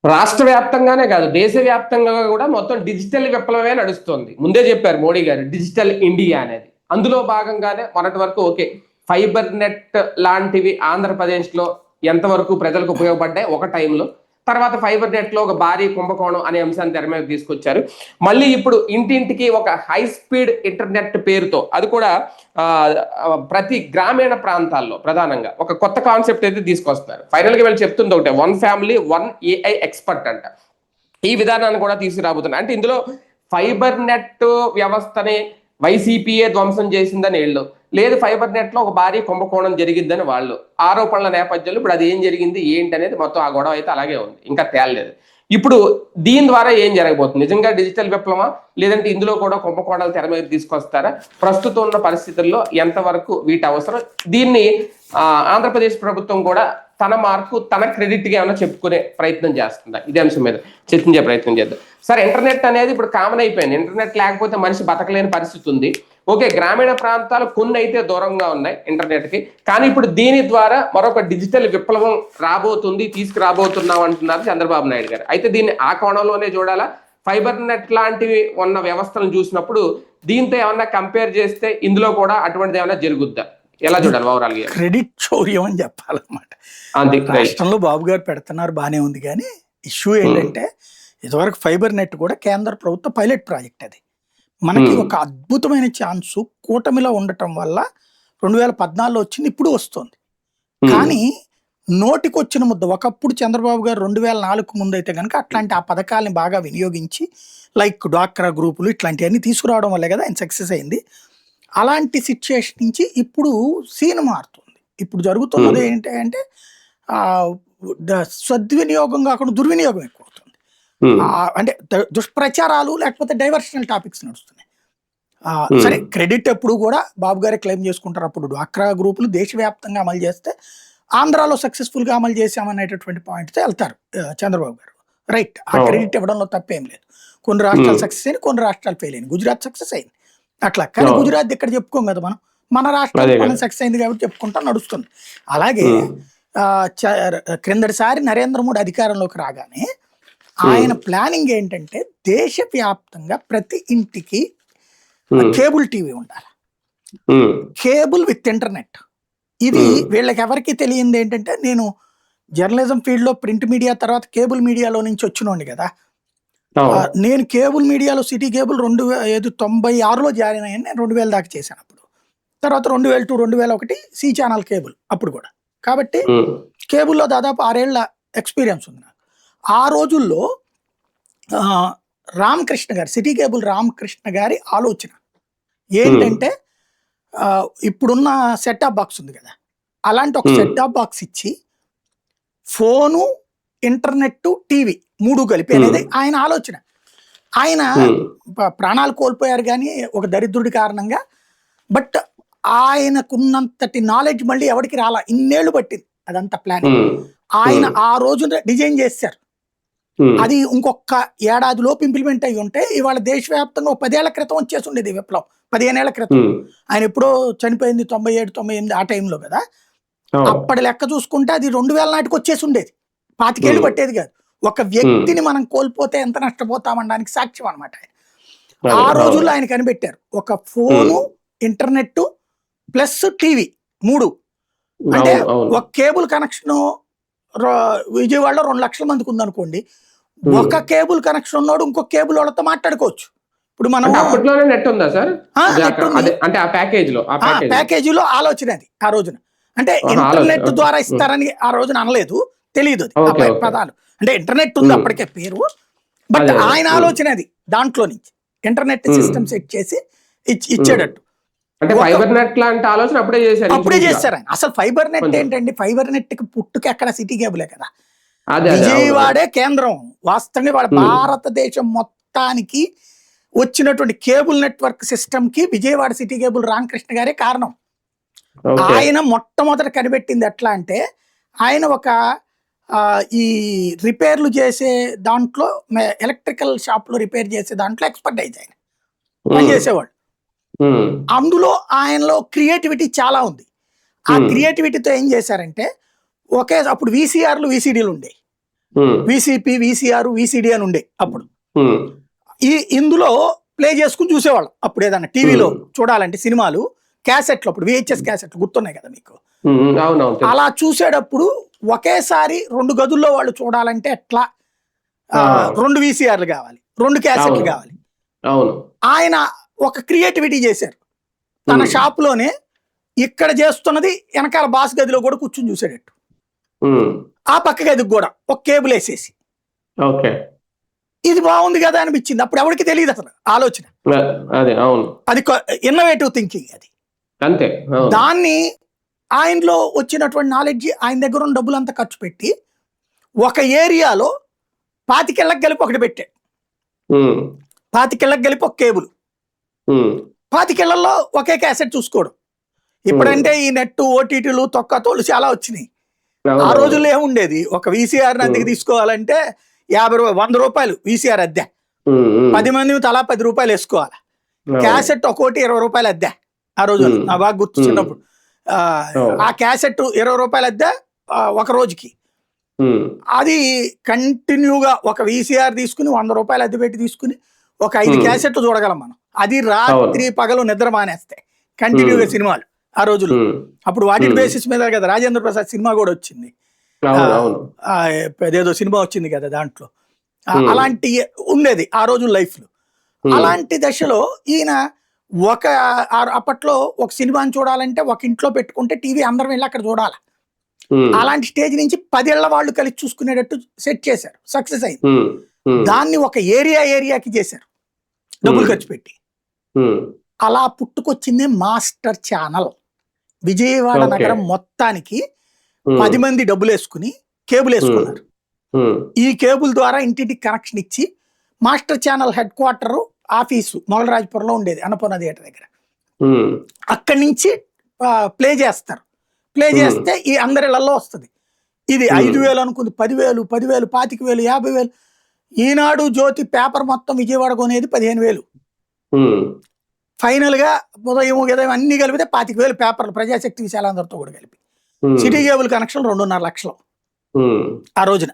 రాష్ట్ర వ్యాప్తంగానే కాదు, దేశవ్యాప్తంగా కూడా మొత్తం డిజిటల్ విప్లవమే నడుస్తుంది. ముందే చెప్పారు మోడీ గారు డిజిటల్ ఇండియా అనేది. అందులో భాగంగానే మొన్నటి వరకు ఓకే, ఫైబర్ నెట్ లాంటివి ఆంధ్రప్రదేశ్లో ఎంతవరకు ప్రజలకు ఉపయోగపడ్డాయి ఒక టైంలో. తర్వాత ఫైబర్ నెట్ లో ఒక భారీ కుంభకోణం అనే అంశాన్ని తెర మీద తీసుకొచ్చారు. మళ్ళీ ఇప్పుడు ఇంటింటికి ఒక హై స్పీడ్ ఇంటర్నెట్ పేరుతో, అది కూడా ప్రతి గ్రామీణ ప్రాంతాల్లో ప్రధానంగా ఒక కొత్త కాన్సెప్ట్ అయితే తీసుకొస్తున్నారు. ఫైనల్ గా వీళ్ళు చెప్తుంది ఒకటే, 1 ఫ్యామిలీ 1 AI ఎక్స్పర్ట్ అంట. ఈ విధానాన్ని కూడా తీసుకురాబోతున్నారు. అంటే ఇందులో ఫైబర్ నెట్ వ్యవస్థని వైసీపీఏ ధ్వంసం చేసిందని వీళ్ళు, లేదు ఫైబర్ నెట్ లో ఒక భారీ కుంభకోణం జరిగిందని వాళ్ళు ఆరోపణల నేపథ్యంలో ఇప్పుడు అది ఏం జరిగింది ఏంటి అనేది మొత్తం ఆ గొడవ అయితే అలాగే ఉంది, ఇంకా తేలలేదు. ఇప్పుడు దీని ద్వారా ఏం జరగబోతుంది? నిజంగా డిజిటల్ విప్లవమా, లేదంటే ఇందులో కూడా కుంభకోణాలు తెర మీద తీసుకొస్తారా? ప్రస్తుతం ఉన్న పరిస్థితుల్లో ఎంతవరకు వీటి అవసరం? దీన్ని ఆంధ్రప్రదేశ్ ప్రభుత్వం కూడా తన మార్కు తన క్రెడిట్ గా ఏమైనా చెప్పుకునే ప్రయత్నం చేస్తుందా? ఇదే అంశం మీద చర్చించే ప్రయత్నం చేద్దాం. సార్, ఇంటర్నెట్ అనేది ఇప్పుడు కామన్ అయిపోయింది. ఇంటర్నెట్ లేకపోతే మనిషి బతకలేని పరిస్థితి ఉంది. ఓకే, గ్రామీణ ప్రాంతాలు కొన్ని అయితే దూరంగా ఉన్నాయి ఇంటర్నెట్ కి, కానీ ఇప్పుడు దీని ద్వారా మరొక డిజిటల్ విప్లవం రాబోతుంది, తీసుకురాబోతున్నాం అంటున్నారు చంద్రబాబు నాయుడు గారు. అయితే దీన్ని ఆ కోణంలోనే చూడాలా? ఫైబర్ నెట్ లాంటివి ఉన్న వ్యవస్థలను చూసినప్పుడు దీంతో ఏమన్నా కంపేర్ చేస్తే ఇందులో కూడా అటువంటిది ఏమైనా జరుగుద్దా? ఎలా చూడాలి ఓవరాల్ గా? క్రెడిట్ చౌర్యం అని చెప్పాలన్నమాట. రాష్ట్రంలో బాబు గారు పెడుతున్నారు, బానే ఉంది. కానీ ఇష్యూ ఏంటంటే, ఇదివరకు ఫైబర్ నెట్ కూడా కేంద్ర ప్రభుత్వ పైలట్ ప్రాజెక్ట్. అది మనకి ఒక అద్భుతమైన ఛాన్స్ కూటమిలో ఉండటం వల్ల 2014లో వచ్చింది, ఇప్పుడు వస్తుంది. కానీ నోటికి వచ్చిన ముద్ద ఒకప్పుడు చంద్రబాబు గారు 2004కు ముందు అయితే కనుక అట్లాంటి ఆ పథకాలని బాగా వినియోగించి, లైక్ డ్వాక్రా గ్రూపులు ఇట్లాంటివన్నీ తీసుకురావడం వల్లే కదా ఆయన సక్సెస్ అయింది. అలాంటి సిచ్యుయేషన్ నుంచి ఇప్పుడు సీన్ మారుతుంది. ఇప్పుడు జరుగుతున్నది ఏంటంటే సద్వినియోగం కాకుండా దుర్వినియోగం ఎక్కువ అవుతుంది. అంటే దుష్ప్రచారాలు లేకపోతే డైవర్షనల్ టాపిక్స్ నడుస్తున్నాయి. సరే, క్రెడిట్ ఎప్పుడు కూడా బాబు గారే క్లెయిమ్ చేసుకుంటారు. అప్పుడు డ్వాక్రా గ్రూపులు దేశవ్యాప్తంగా అమలు చేస్తే ఆంధ్రాలో సక్సెస్ఫుల్ గా అమలు చేశామనేటటువంటి పాయింట్తో వెళ్తారు చంద్రబాబు గారు. రైట్, ఆ క్రెడిట్ ఇవ్వడంలో తప్పేం లేదు. కొన్ని రాష్ట్రాలు సక్సెస్ అయింది, కొన్ని రాష్ట్రాలు ఫెయిల్ అయింది. గుజరాత్ సక్సెస్ అయింది అట్లా, కానీ గుజరాత్ ఇక్కడ చెప్పుకోం కదా మనం, మన రాష్ట్రాలు మనం సక్సెస్ అయింది కాబట్టి చెప్పుకుంటా నడుస్తుంది. అలాగే క్రిందటిసారి నరేంద్ర మోడీ అధికారంలోకి రాగానే ఆయన ప్లానింగ్ ఏంటంటే, దేశవ్యాప్తంగా ప్రతి ఇంటికి కేబుల్ టీవీ ఉండాలి, కేబుల్ విత్ ఇంటర్నెట్. ఇది వీళ్ళకి ఎవరికి తెలియంది ఏంటంటే, నేను జర్నలిజం ఫీల్డ్ లో ప్రింట్ మీడియా తర్వాత కేబుల్ మీడియాలో నుంచి వచ్చినోండి కదా. నేను కేబుల్ మీడియాలో సిటీ కేబుల్ 1996లో జాయిన్ అయ్యాను. నేను 2000 దాకా చేశాను. అప్పుడు తర్వాత 2000 to 2001 సి ఛానల్ కేబుల్ అప్పుడు కూడా. కాబట్టి కేబుల్లో దాదాపు 6 ఏళ్ల ఎక్స్పీరియన్స్ ఉంది నాకు. ఆ రోజుల్లో రామకృష్ణ గారు, సిటీ కేబుల్ రామకృష్ణ గారి ఆలోచన ఏంటంటే, ఇప్పుడున్న సెటాప్ బాక్స్ ఉంది కదా, అలాంటి ఒక సెటాప్ బాక్స్ ఇచ్చి ఫోను, ఇంటర్నెట్, టీవీ 3 కలిపి అనేది ఆయన ఆలోచన. ఆయన ప్రాణాలు కోల్పోయారు కానీ ఒక దరిద్రుడి కారణంగా. బట్ ఆయనకున్నంతటి నాలెడ్జ్ మళ్ళీ ఎవరికి రాలా, ఇన్నేళ్లు పట్టింది అదంతా ప్లానింగ్. ఆయన ఆ రోజున డిజైన్ చేశారు. అది ఇంకొక ఏడాదిలోపు ఇంప్లిమెంట్ అయ్యి ఉంటే ఇవాళ దేశవ్యాప్తంగా 10 ఏళ్ల క్రితం వచ్చేసి ఉండేది విప్లవం. 15 ఏళ్ల క్రితం. ఆయన ఎప్పుడో చనిపోయింది 97, 98 ఆ టైంలో కదా. అప్పటి లెక్క చూసుకుంటే అది 2000 నాటికి వచ్చేసి ఉండేది. 25 ఏళ్ళు పట్టేది కాదు. ఒక వ్యక్తిని మనం కోల్పోతే ఎంత నష్టపోతామనడానికి సాక్ష్యం అనమాట ఆయన. ఆ రోజుల్లో ఆయన కనిపెట్టారు, ఒక ఫోను, ఇంటర్నెట్ ప్లస్ టీవీ 3. అంటే ఒక కేబుల్ కనెక్షన్ విజయవాడలో 2 లక్షల మందికి ఉందనుకోండి, ఒక కేబుల్ కనెక్షన్ ఉన్నోడు ఇంకొక కేబుల్ వాళ్ళతో మాట్లాడుకోవచ్చు. ఇప్పుడు మనం ప్యాకేజీలో ఆలోచన అది ఆ రోజున. అంటే ఇంటర్నెట్ ద్వారా ఇస్తారని ఆ రోజున అనలేదు, తెలియదు అది పదాలు. అంటే ఇంటర్నెట్ ఉంది అప్పటికే పేరు, బట్ ఆయన ఆలోచన అది. దాంట్లో నుంచి ఇంటర్నెట్ సిస్టమ్ సెట్ చేసి ఇచ్చేటట్టు. ఫైబర్ నెట్ లాంటి ఆలోచన అప్పుడే చేశారు ఆయన. అసలు ఫైబర్ నెట్ ఏంటండి, ఫైబర్ నెట్ కి పుట్టుక ఎక్కడ సిటీ కేబులే కదా. విజయవాడే కేంద్రం. వాస్తవంగా వాళ్ళ భారతదేశం మొత్తానికి వచ్చినటువంటి కేబుల్ నెట్వర్క్ సిస్టమ్ కి విజయవాడ సిటీ కేబుల్ రామకృష్ణ గారే కారణం. ఆయన మొట్టమొదట కనిపెట్టింది ఎట్లా అంటే, ఆయన ఒక ఈ రిపేర్లు చేసే దాంట్లో, ఎలక్ట్రికల్ షాప్ లో రిపేర్ చేసే దాంట్లో ఎక్స్పర్టైజ్ ఆయన పనిచేసేవాడు. అందులో ఆయనలో క్రియేటివిటీ చాలా ఉంది. ఆ క్రియేటివిటీతో ఏం చేశారంటే, అప్పుడు VCRలు VCDలు ఉండేవి. విసిపి, విసిఆర్, విసిడి అని ఉండే అప్పుడు. ఉమ్, ఇందులో ప్లే చేసుకుని చూసేవాళ్ళం అప్పుడు. ఏదన్నా టీవీలో చూడాలంటే సినిమాలు క్యాసెట్లు, అప్పుడు విహెచ్ఎస్ క్యాసెట్లు గుర్తున్నాయి కదా మీకు. అవునవును తెలుసు. అలా చూసేటప్పుడు ఒకేసారి 2 గదుల్లో వాళ్ళు చూడాలంటే ఎట్లా, 2 విసిఆర్లు కావాలి, 2 క్యాసెట్లు అవును. కావాలి. అవును. ఆయన ఒక క్రియేటివిటీ చేశారు. తన షాప్ లోనే ఇక్కడ చేస్తున్నది వెనకాల బాస్ గదిలో కూడా కూర్చుని చూసేటట్టు, ఆ పక్క గదికి కూడా ఒక కేబుల్ వేసేసి. ఓకే. ఇది బాగుంది కదా అనిపించింది. అప్పుడు ఎవరికి తెలియదు అసలు ఆలోచన. అదే అవును, అది ఇన్నోవేటివ్ థింకింగ్ అది. అంతే. దాన్ని ఆయనలో వచ్చినటువంటి నాలెడ్జ్, ఆయన దగ్గర ఉన్న డబ్బులు అంతా ఖర్చు పెట్టి ఒక ఏరియాలో 25 ఇళ్ళకి కలిపి ఒకటి పెట్టాడు. 25 ఇళ్ళకి కలిపి ఒక కేబుల్, 25 ఇళ్లలో ఒకే క్యాసెట్ చూసుకోవడం. ఇప్పుడంటే ఈ నెట్, ఓటీటీలు, తొక్కతోళ్ళు చాలా వచ్చినాయి. ఆ రోజుల్లో ఏముండేది, ఒక వీసీఆర్ అద్దెకి తీసుకోవాలంటే 100 రూపాయలు వీసీఆర్ అద్దె, 10 మంది తలా 10 రూపాయలు వేసుకోవాలి. క్యాసెట్ ఒక్కోటి 20 రూపాయలు అద్దె ఆ రోజుల్లో. నా బాగా గుర్తు చిన్నప్పుడు. ఆ క్యాసెట్ 20 రూపాయలు అద్దె ఒక రోజుకి. అది కంటిన్యూగా ఒక వీసీఆర్ తీసుకుని 100 రూపాయలు అద్దె పెట్టి తీసుకుని ఒక 5 క్యాసెట్లు చూడగలం మనం. అది రాత్రి పగలు నిద్ర మానేస్తాయి కంటిన్యూగా సినిమాలు ఆ రోజుల్లో. అప్పుడు వాటి బేసిస్ మీద కదా రాజేంద్ర ప్రసాద్ సినిమా కూడా వచ్చింది. ఏదో సినిమా వచ్చింది కదా దాంట్లో. అలాంటి ఉండేది ఆ రోజు లైఫ్ లో. అలాంటి దశలో ఈయన అప్పట్లో ఒక సినిమాని చూడాలంటే ఒక ఇంట్లో పెట్టుకుంటే టీవీ అందరం వెళ్ళి అక్కడ చూడాలి. అలాంటి స్టేజ్ నుంచి 10 ఏళ్ల వాళ్ళు కలిసి చూసుకునేటట్టు సెట్ చేశారు. సక్సెస్ అయింది. దాన్ని ఒక ఏరియాకి చేశారు డబ్బులు ఖర్చు పెట్టి. అలా పుట్టుకొచ్చింది మాస్టర్ ఛానల్. విజయవాడ నగరం మొత్తానికి 10 మంది డబ్బులు వేసుకుని కేబుల్ వేసుకున్నారు. ఈ కేబుల్ ద్వారా ఇంటింటికి కనెక్షన్ ఇచ్చి master channel head quarter office మొగలరాజపురంలో ఉండేది, అన్నపూర్ణ థియేటర్ దగ్గర. అక్కడి నుంచి ప్లే చేస్తారు. ప్లే చేస్తే ఈ అందరిళ్లలో వస్తుంది. ఇది 5,000 అనుకుంది, 10,000, 10,000, 25,000, 50,000. ఈనాడు, జ్యోతి పేపర్ మొత్తం విజయవాడ కొనేది 15,000. ఫైనల్ గా ఉదయం అన్ని కలిపితే 25,000 పేపర్లు, ప్రజాశక్తి, విశాలందరితో కూడా కలిపి. సిటీ కేబుల్ కనెక్షన్ 2.5 లక్షలు ఆ రోజున.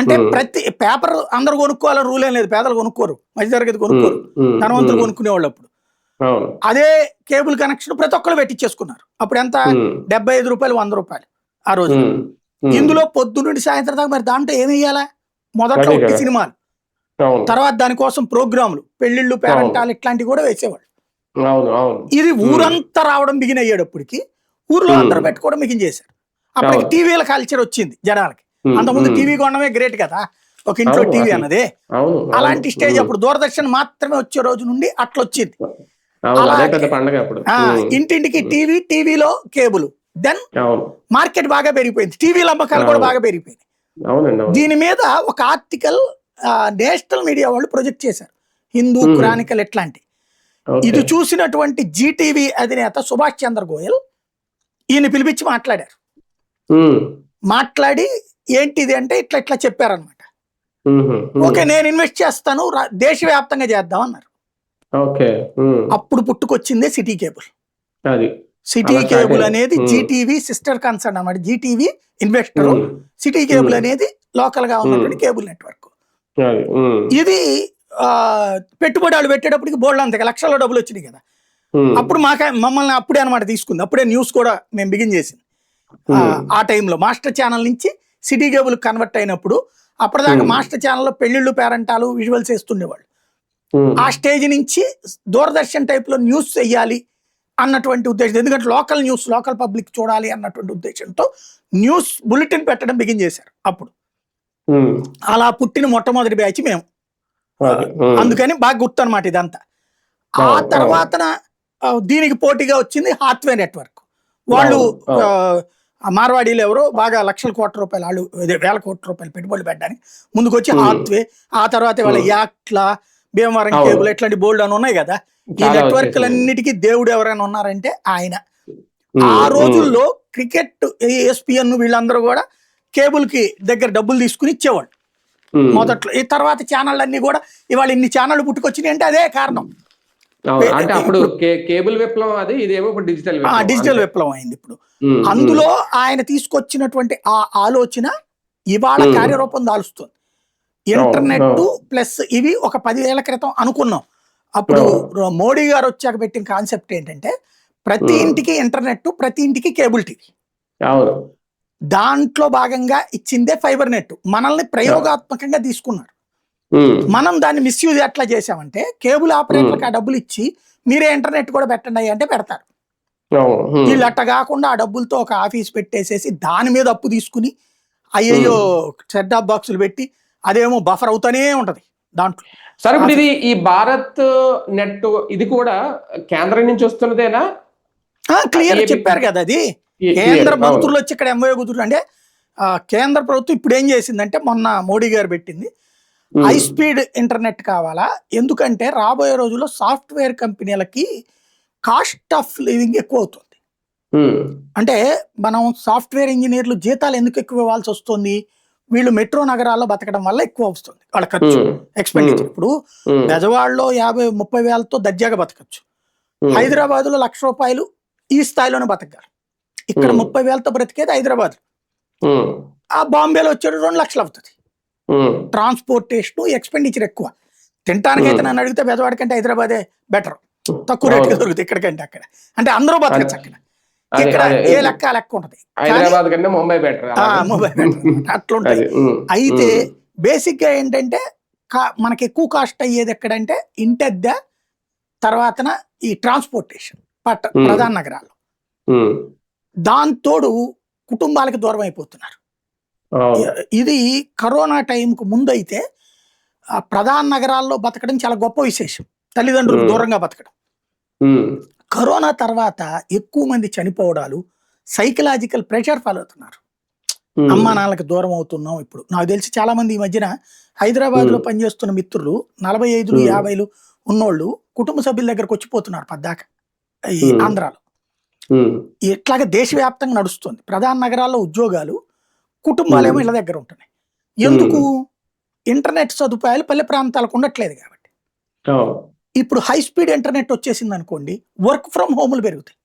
అంటే ప్రతి పేపర్ అందరూ కొనుక్కోవాలని రూల్ ఏం లేదు. పేదలు కొనుక్కోరు, మధ్యతరగతి కొనుక్కోరు, ధనవంతులు కొనుక్కునేవాళ్ళు. అప్పుడు అదే కేబుల్ కనెక్షన్ ప్రతి ఒక్కరు పెట్టించేసుకున్నారు. అప్పుడు ఎంత, 75 రూపాయలు, 100 రూపాయలు ఆ రోజు. ఇందులో పొద్దు నుండి సాయంత్రం దాకా మరి దాంట్లో ఏమి వేయాలా? మొదట్లో ఒకటి సినిమాలు, తర్వాత దానికోసం ప్రోగ్రాములు, పెళ్లిళ్ళు, పేరంటాలు ఇట్లాంటివి కూడా వేసేవాళ్ళు. ఇది ఊరంతా రావడం బిగిన్ అయ్యేటప్పటికి ఊర్లో అందరూ పెట్టుకోవడం బిగిన్ చేశారు. అప్పటికి టీవీల కల్చర్ వచ్చింది జనాలకి. అంతకుముందు టీవీ కొనడమే గ్రేట్ కదా, ఒక ఇంట్లో టీవీ అన్నదే. అలాంటి స్టేజ్ అప్పుడు దూరదర్శన్ మాత్రమే వచ్చే రోజు నుండి అట్లా వచ్చింది. ఇంటింటికి టీవీ, టీవీలో కేబుల్. దెన్ మార్కెట్ బాగా పెరిగిపోయింది, టీవీల అమ్మకాలు కూడా బాగా పెరిగిపోయింది. దీని మీద ఒక ఆర్టికల్ నేషనల్ మీడియా వాళ్ళు ప్రొజెక్ట్ చేశారు, హిందూ క్రానికల్ ఎట్లాంటి. ఇది చూసినటువంటి జీటీవీ అధినేత సుభాష్ చంద్ర గోయల్ ఈయన పిలిపించి మాట్లాడారు. మాట్లాడి ఏంటిది అంటే ఇట్లా చెప్పారనమాట. ఓకే, నేను ఇన్వెస్ట్ చేస్తాను, దేశవ్యాప్తంగా చేద్దాం అన్నారు. అప్పుడు పుట్టుకొచ్చిందే సిటీ కేబుల్. సిటీ కేబుల్ అనేది జీటీవీ సిస్టర్ కన్సర్న్ అన్నమాట. జీటీవీ ఇన్వెస్టర్, సిటీ కేబుల్ అనేది లోకల్ గా ఉన్నటువంటి కేబుల్ నెట్వర్క్. ఇది పెట్టుబడులు పెట్టేటప్పటికి బోల్డ్ అంత లక్షల డబ్బులు వచ్చినాయి కదా. అప్పుడు మమ్మల్ని అప్పుడే అనమాట తీసుకుంది. అప్పుడే న్యూస్ కూడా మేము బిగిన్ చేసింది. ఆ టైంలో మాస్టర్ ఛానల్ నుంచి సిటీ కేబుల్ కన్వర్ట్ అయినప్పుడు అప్పటిదాకా మాస్టర్ ఛానల్లో పెళ్లిళ్ళు, పేరంటాలు, విజువల్స్ వేస్తుండేవాళ్ళు. ఆ స్టేజ్ నుంచి దూరదర్శన్ టైప్ లో న్యూస్ చెయ్యాలి అన్నటువంటి ఉద్దేశం, ఎందుకంటే లోకల్ న్యూస్, లోకల్ పబ్లిక్ చూడాలి అన్నటువంటి ఉద్దేశంతో న్యూస్ బులెటిన్ పెట్టడం బిగిన్ చేశారు అప్పుడు. అలా పుట్టిన మొట్టమొదటి బ్యాచ్ మేము. అందుకని బాగా గుర్తు అనమాట ఇదంతా. ఆ తర్వాత దీనికి పోటీగా వచ్చింది హాత్వే నెట్వర్క్. వాళ్ళు మార్వాడీలు ఎవరో బాగా లక్షల కోట్ల రూపాయలు, వాళ్ళు వేల కోట్ల రూపాయలు పెట్టుబడులు పెట్టడానికి ముందుకు వచ్చి హాత్వే. ఆ తర్వాత వాళ్ళ యాక్ట్ల, భీమవరం కేబుల్ ఇట్లాంటి బోల్డ్ అని ఉన్నాయి కదా. ఈ నెట్వర్క్లన్నిటికీ దేవుడు ఎవరైనా ఉన్నారంటే ఆయన. ఆ రోజుల్లో క్రికెట్, ESPN వీళ్ళందరూ కూడా కేబుల్ కి దగ్గర డబ్బులు తీసుకుని ఇచ్చేవాళ్ళు మొదట్లో. ఈ తర్వాత ఛానల్ అన్ని కూడా ఇవాళ ఇన్ని ఛానల్ పుట్టుకొచ్చినాయి అంటే అదే కారణం. అంటే అప్పుడు కేబుల్ విప్లవం అది, ఇదేమో డిజిటల్ విప్లవం అయింది ఇప్పుడు. అందులో ఆయన తీసుకొచ్చినటువంటి ఆ ఆలోచన ఇవాళ ఉమ్. కార్యరూపం దాలుస్తుంది. ఇంటర్నెట్ అవును. ప్లస్ ఇవి ఒక 10 ఏళ్ల క్రితం అనుకున్నాం. అప్పుడు అవును. మోడీ గారు వచ్చాక పెట్టిన కాన్సెప్ట్ ఏంటంటే ప్రతి ఉమ్. ఇంటికి ఇంటర్నెట్, ప్రతి ఇంటికి కేబుల్ టీవీ. అవును. దాంట్లో భాగంగా ఇచ్చిందే ఫైబర్ నెట్. మనల్ని ప్రయోగాత్మకంగా తీసుకున్నారు. ఉమ్. మనం దాన్ని మిస్యూజ్ ఎట్లా చేసామంటే కేబుల్ ఆపరేటర్కి ఆ డబ్బులు ఇచ్చి మీరే ఇంటర్నెట్ కూడా పెట్టండి అంటే పెడతారు. అవును. వీళ్ళు అట్ట కాకుండా ఆ డబ్బులతో ఒక ఆఫీస్ పెట్టేసేసి దాని మీద అప్పు తీసుకుని అయ్యయ్యో సెట్ టాప్ బాక్సులు పెట్టి అదేమో బఫర్ అవుతానే ఉంటది దాంట్లో. సరే, ఇప్పుడు ఇది ఈ భారత్ నెట్ ఇది కూడా కేంద్రం నుంచి వస్తున్నదేనా? క్లియర్ ఏబి చెప్పారు కదా, అది క్లియర్. కేంద్ర అవును. మంత్రులు వచ్చి ఇక్కడ ఎంఓఏ కుదురు అంటే కేంద్ర ప్రభుత్వం ఇప్పుడు ఏం చేసిందంటే మొన్న మోడీ గారు పెట్టింది హై స్పీడ్ ఇంటర్నెట్ కావాలా, ఎందుకంటే రాబోయే రోజుల్లో సాఫ్ట్వేర్ కంపెనీలకి కాస్ట్ ఆఫ్ లివింగ్ ఎక్కువ అవుతుంది. అంటే మనం సాఫ్ట్వేర్ ఇంజనీర్లు జీతాలు ఎందుకు ఎక్కువ ఇవ్వాల్సి వస్తుంది, వీళ్ళు మెట్రో నగరాల్లో బతకడం వల్ల ఎక్కువ వస్తుంది వాళ్ళ ఖర్చు, ఎక్స్పెండిచర్. ఇప్పుడు బెజవాడలో 50-30 వేలతో దర్జాగా బతకచ్చు, హైదరాబాద్ లో ₹1,00,000 ఈ స్థాయిలోనే బతకగలరు. ఇక్కడ 30 వేలతో బ్రతికేది హైదరాబాద్, ఆ బాంబేలో వచ్చాడు 2 లక్షలు అవుతుంది. ట్రాన్స్పోర్టేషన్ ఎక్స్పెండిచర్ ఎక్కువ. తినటానికైతే నన్ను అడిగితే బెజవాడ కంటే హైదరాబాదే బెటర్, తక్కువ రేటుకి దొరుకుతుంది ఇక్కడికంటే అక్కడ. అంటే అందరూ బతకచ్చు అక్కడ, ఇక్కడ ఏ లెక్క ఉంటది. హైదరాబాద్ కంటే ముంబై బెటర్. ముంబై బెటర్ అట్లుంటాయి. అయితే బేసిక్ గా ఏంటంటే మనకి ఎక్కువ కాస్ట్ అయ్యేది ఎక్కడంటే ఇంటెద్ద, తర్వాతన ఈ ట్రాన్స్పోర్టేషన్ ప్రధాన నగరాల్లో. దాంతోడు కుటుంబాలకు దూరం అయిపోతున్నారు. ఇది కరోనా టైంకు ముందు అయితే ప్రధాన నగరాల్లో బతకడం చాలా గొప్ప విశేషం, తల్లిదండ్రులకు దూరంగా బతకడం. కరోనా తర్వాత ఎక్కువ మంది చనిపోవడాలు, సైకలాజికల్ ప్రెషర్ ఫాలో అవుతున్నారు. అమ్మా నాన్నలకు దూరం అవుతున్నాం. ఇప్పుడు నాకు తెలిసి చాలా మంది ఈ మధ్యన హైదరాబాద్ లో పనిచేస్తున్న మిత్రులు 45-50 ఉన్నోళ్ళు కుటుంబ సభ్యుల దగ్గరకు వచ్చిపోతున్నారు పద్దాక ఈ ఆంధ్రాలో. ఇట్లాగే దేశవ్యాప్తంగా నడుస్తుంది. ప్రధాన నగరాల్లో ఉద్యోగాలు, కుటుంబాలేమో ఇళ్ళ దగ్గర ఉంటున్నాయి. ఎందుకు? ఇంటర్నెట్ సదుపాయాలు పల్లె ప్రాంతాలకు ఉండట్లేదు కాబట్టి. ఇప్పుడు హై స్పీడ్ ఇంటర్నెట్ వచ్చేసింది అనుకోండి, వర్క్ ఫ్రమ్ హోమ్లు పెరుగుతాయి.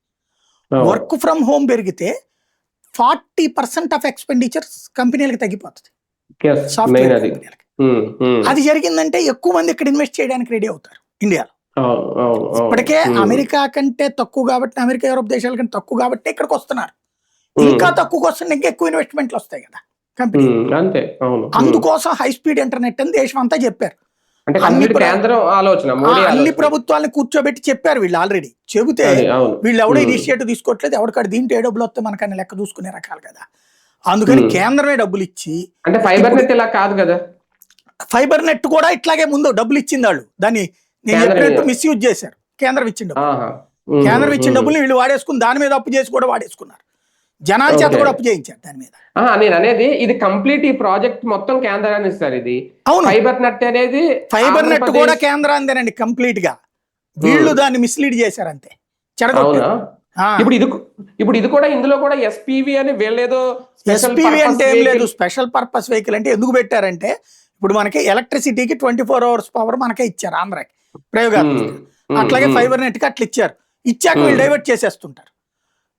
వర్క్ ఫ్రమ్ హోమ్ పెరిగితే 40% ఆఫ్ ఎక్స్పెండిచర్స్ కంపెనీలకు తగ్గిపోతుంది, సాఫ్ట్వేర్ కంపెనీలకి. అది జరిగిందంటే ఎక్కువ మంది ఇక్కడ ఇన్వెస్ట్ చేయడానికి రెడీ అవుతారు ఇండియాలో. ఇప్పటికే అమెరికా కంటే తక్కువ కాబట్టి, అమెరికా యూరోప్ దేశాల కంటే తక్కువ కాబట్టి ఇక్కడికి వస్తున్నారు. ఇంకా తక్కువకి వస్తుంటే ఇంకా ఎక్కువ ఇన్వెస్ట్మెంట్లు వస్తాయి కదా కంపెనీ. అందుకోసం హై స్పీడ్ ఇంటర్నెట్ అని దేశం అంతా చెప్పారు. అన్ని ప్రభుత్వాలను కూర్చోబెట్టి చెప్పారు వీళ్ళు ఆల్రెడీ. చెబితే వీళ్ళు ఎవడో ఇనిషియేటివ్ తీసుకోవట్లేదు, ఎవరికాడు దీంట్లో ఏ డబ్బులు వస్తే మనకన్నా లెక్క చూసుకునే రకాలు కదా. అందుకని కేంద్రమే డబ్బులు ఇచ్చి, ఫైబర్ నెట్ ఇలా కాదు కదా, ఫైబర్ నెట్ కూడా ఇట్లాగే ముందు డబ్బులు ఇచ్చింది వాళ్ళు, దాన్ని నేను చెప్పినట్టు మిస్యూజ్ చేశారు. కేంద్రం ఇచ్చిన డబ్బులు, కేంద్రం ఇచ్చిన డబ్బులు వీళ్ళు వాడేసుకుని దాని మీద అప్పు చేసి కూడా వాడేసుకున్నారు. జనాల చేత కూడా అప్పు చేయించారు దాని మీద. నేను అనేది ఇది కంప్లీట్ ఈ ప్రాజెక్ట్ మొత్తం కేంద్రాన్ని ఇస్తారు. ఇది అవును, ఫైబర్ నెట్ అనేది ఫైబర్ నెట్ కూడా కేంద్రాందేనండి కంప్లీట్ గా. వీళ్ళు దాన్ని మిస్లీడ్ చేశారు అంతే, చెడగొట్టారు. ఇప్పుడు ఇది కూడా ఇందులో కూడా ఎస్పీవి అని వీళ్ళేదో, ఎస్పీవి అంటే ఏం లేదు, స్పెషల్ పర్పస్ వెహికల్. అంటే ఎందుకు పెట్టారంటే ఇప్పుడు మనకి ఎలక్ట్రిసిటీకి 24 hours పవర్ మనకే ఇచ్చారు ఆంధ్రాకి ప్రయోగాత్మకంగా. అట్లాగే ఫైబర్ నెట్ కి అట్లా ఇచ్చారు. ఇచ్చాక వీళ్ళు డైవర్ట్ చేసేస్తుంటారు.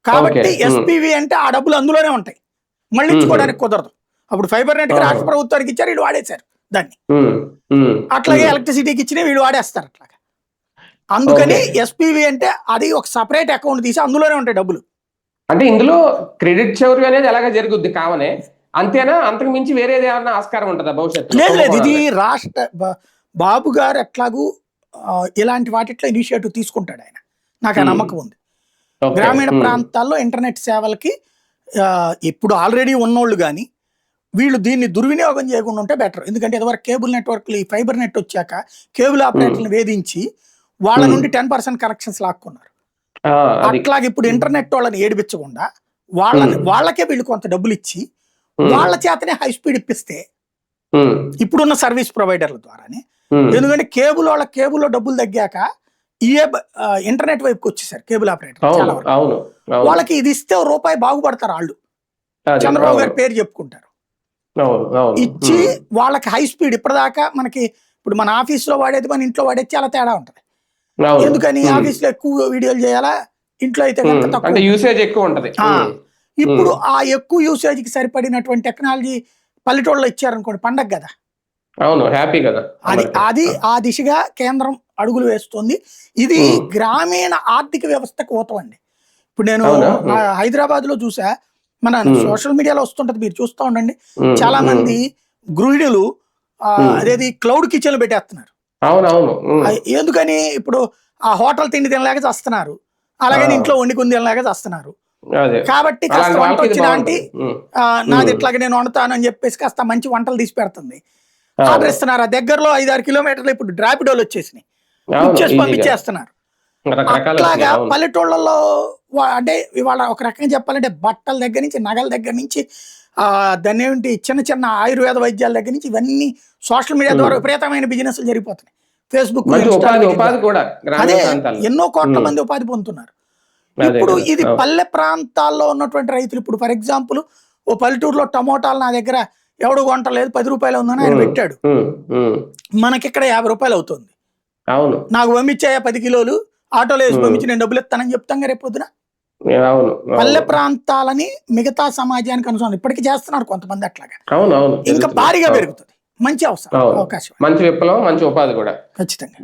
కాబట్టి ఎస్పీవి అంటే ఆ డబ్బులు అందులోనే ఉంటాయి, మళ్ళీ ఇచ్చుకోవడానికి కుదరదు. అప్పుడు ఫైబర్ నెట్ కి రాష్ట్ర ప్రభుత్వానికి ఇచ్చారు, వీళ్ళు వాడేశారు దాన్ని. అట్లాగే ఎలక్ట్రిసిటీకి ఇచ్చిన వీళ్ళు వాడేస్తారు అట్లాగా. అందుకని ఎస్పీవి అంటే అది ఒక సపరేట్ అకౌంట్ తీసి అందులోనే ఉంటాయి డబ్బులు. అంటే ఇందులో క్రెడిట్ చౌర్యం అనేది ఎలాగ జరుగుద్ది కావనే, అంతేనా? అంతకు మించి వేరేది ఏమన్నా ఆస్కారం ఉంటుందా భవిష్యత్తు? లేదు, ఇది రాష్ట్ర బాబు గారు ఎట్లాగూ ఇలాంటి వాటిట్లో ఇనిషియేటివ్ తీసుకుంటాడు ఆయన, నాకు ఆ నమ్మకం ఉంది. గ్రామీణ ప్రాంతాల్లో ఇంటర్నెట్ సేవలకి ఇప్పుడు ఆల్రెడీ ఉన్నోళ్ళు కానీ వీళ్ళు దీన్ని దుర్వినియోగం చేయకుండా ఉంటే బెటర్. ఎందుకంటే ఇదివరకు కేబుల్ నెట్వర్క్లు, ఈ ఫైబర్ నెట్ వచ్చాక కేబుల్ ఆపరేటర్లను వేధించి వాళ్ళ నుండి 10% కనెక్షన్స్ లాక్కున్నారు. అట్లాగే ఇప్పుడు ఇంటర్నెట్ వాళ్ళని ఏడిపించకుండా వాళ్ళకే వీళ్ళు కొంత డబ్బులు ఇచ్చి వాళ్ళ చేతనే హై స్పీడ్ ఇప్పిస్తే, ఇప్పుడున్న సర్వీస్ ప్రొవైడర్ల ద్వారానే. ఎందుకంటే కేబుల్లో డబ్బులు తగ్గాక ఇంటర్నెట్ వైపుకి వచ్చేసారు కేబుల్ ఆపరేటర్ చాలా వరకు. వాళ్ళకి ఇది ఇస్తే రూపాయి బాగుపడతారు వాళ్ళు, చంద్రబాబు గారి పేరు చెప్పుకుంటారు. ఇచ్చి వాళ్ళకి హై స్పీడ్, ఇప్పటిదాకా మనకి ఇప్పుడు మన ఆఫీస్ లో వాడేది మన ఇంట్లో వాడేది చాలా తేడా ఉంటది. ఎందుకని ఆఫీస్ లో ఎక్కువ వీడియోలు చేయాలా, ఇంట్లో అయితే తక్కువ యూసేజ్ ఎక్కువ ఉంటది. ఇప్పుడు ఆ ఎక్కువ యూసేజ్ కి సరిపడినటువంటి టెక్నాలజీ పల్లెటూళ్ళలో ఇచ్చారనుకోండి పండగ కదా. అవును, హ్యాపీ కదా. అది ఆ దిశగా కేంద్రం అడుగులు వేస్తుంది. ఇది గ్రామీణ ఆర్థిక వ్యవస్థకు ఊతమండి. ఇప్పుడు నేను హైదరాబాద్ లో చూసా, మన సోషల్ మీడియాలో వస్తుంటది, మీరు చూస్తూ ఉండండి. చాలా మంది గృహిణులు అదేది క్లౌడ్ కిచెన్లు పెట్టేస్తున్నారు. ఎందుకని? ఇప్పుడు ఆ హోటల్ తిండి తినలేక చేస్తున్నారు, అలాగే ఇంట్లో వండుకుని తినలేక చేస్తున్నారు. కాబట్టి కాస్త వంట వచ్చిన ఆంటీ నాది ఇట్లాగే నేను వండుతాను అని చెప్పేసి కాస్త మంచి వంటలు తీసి పెడుతుంది, ఆర్డర్ ఇస్తున్నారు. ఆ దగ్గరలో 5-6 కిలోమీటర్లు ఇప్పుడు ర్యాపిడోలు వచ్చేసినాయి, బుక్ చేసి పంపించేస్తున్నారు. అట్లాగా పల్లెటూళ్ళలో అంటే ఇవాళ ఒక రకంగా చెప్పాలంటే బట్టల దగ్గర నుంచి, నగల దగ్గర నుంచి, దాన్ని ఏమిటి చిన్న చిన్న ఆయుర్వేద వైద్యాల దగ్గర నుంచి ఇవన్నీ సోషల్ మీడియా ద్వారా విపరీతమైన బిజినెస్లు జరిగిపోతున్నాయి. ఫేస్బుక్, అదే ఎన్నో కోట్ల మంది ఉపాధి పొందుతున్నారు. ఇప్పుడు ఇది పల్లె ప్రాంతాల్లో ఉన్నటువంటి రైతులు, ఇప్పుడు ఫర్ ఎగ్జాంపుల్ ఓ పల్లెటూరులో టమోటాలు నా దగ్గర ఎవడు కొంటలేదు, 10 రూపాయలు ఉందని ఆయన పెట్టాడు, మనకి ఇక్కడ 50 రూపాయలు అవుతుంది. నాకు పంపించాయా 10 కిలోలు, ఆటోలో వేసి పంపించి నేను డబ్బులు ఇస్తానని చెప్తాం రేపు పొద్దున. పల్లె ప్రాంతాలని మిగతా సమాజానికి అనుసరణ ఇప్పటికీ చేస్తున్నారు కొంతమంది, అట్లాగా ఇంకా భారీగా పెరుగుతుంది. మంచి అవకాశం, మంచి విప్లవం, మంచి ఉపాధి కూడా ఖచ్చితంగా.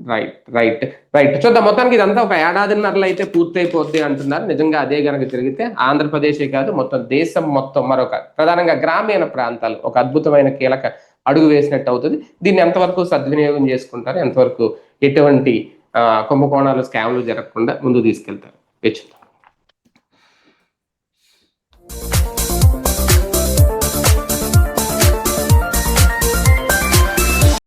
రైట్ చూద్దాం. మొత్తానికి ఇదంతా ఒక ఏడాదిన్నరలో అయితే పూర్తయిపోద్ది అంటున్నారు. నిజంగా అదే గనక జరిగితే ఆంధ్రప్రదేశే కాదు మొత్తం దేశం మొత్తం మరొక ప్రధానంగా గ్రామీణ ప్రాంతాలు ఒక అద్భుతమైన కీలక అడుగు వేసినట్టు అవుతుంది. దీన్ని ఎంతవరకు సద్వినియోగం చేసుకుంటారు, ఎంతవరకు ఎటువంటి కుంభకోణాలు, స్కామ్లు జరగకుండా ముందు తీసుకెళ్తారు.